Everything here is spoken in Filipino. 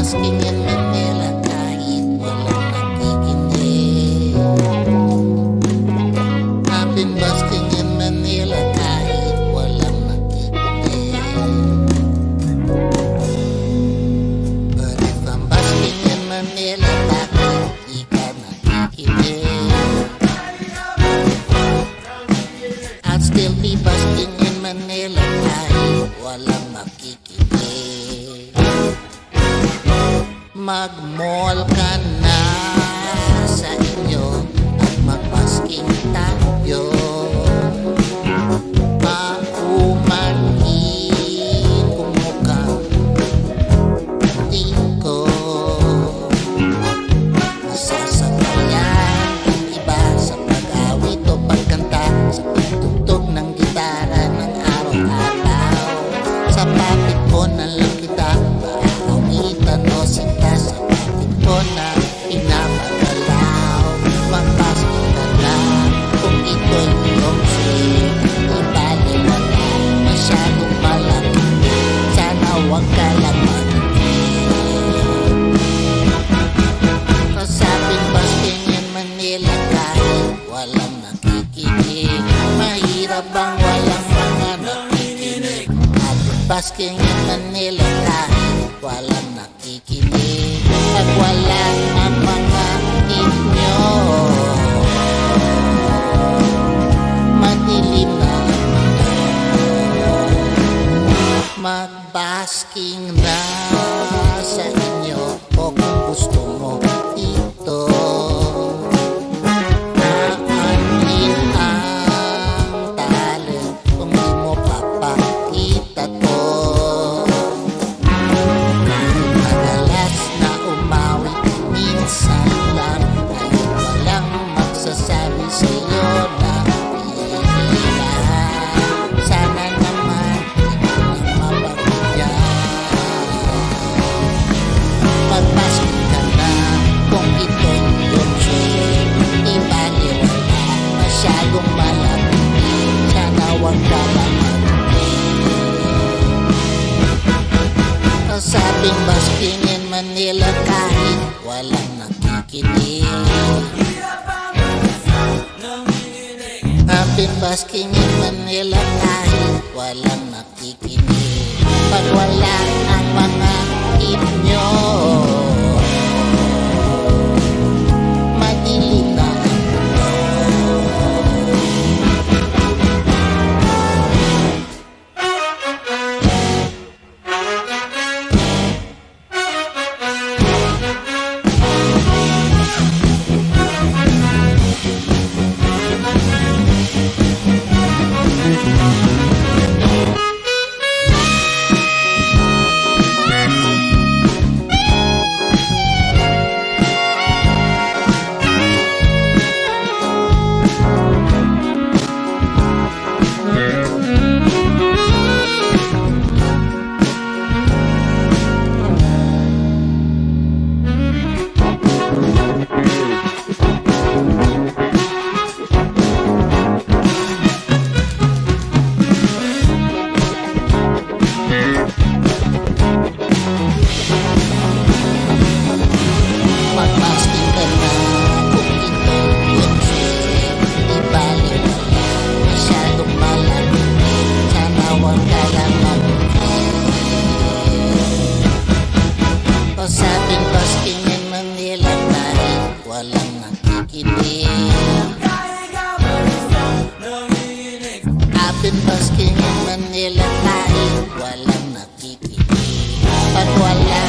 basking in Manila kahit walang nakikinig. I've been basking in Manila kahit walang nakikinig. But if I'm basking in Manila, bakit di ka nakikinig? I'd still be basking in Manila kahit walang nakikinig. Mag-mall ka na sa inyo at mag-basking tayo. Paumanhin kumukha di ko masasakayan ang iba sa pag-awit o pagkanta, sa pagtugtog ng gitara ng araw-araw. Sa papit ko na lang kita maawitan o sinta, sa papit ko na pinapagalaw. Mag-basking ka na kung ito'y iyong swing, ibaliwala masyadong malaki, sana huwag ka lang makinig. Kasabing basking in Manila kahit walang nakikinig. Mahirap bang walang mga nakikinig? At basking in Manila kahit walang nakikinig. Pag wala ang mga inyo, madilim na ang mundo. Mag-basking na sa inyo o kung gusto mo dito. Aanin ang talent kung di mo papakita to. Madalas na umawi, minsan lang, kahit walang magsasabi sa'yo na iilan. Sana naman hindi na mapagyan. Mag-basking ka na kung ito'y iyong swing, ibaliwala masyadong malapit, sana huwag ka lang makinig. Kasabing basking in Manila kahit walang nakikinig. I've been basking in Manila kahit walang nakikinig. Pag wala ang mga inyo, madilim na ang mundo. Mag-basking ka na kung ito'y iyong swing, ibaliwala masyadong malapit, sana huwag ka lang makinig. Kasabing basking in Manila kahit walang nakikinig. I've been basking in Manila kahit walang nakikinig. Pag wala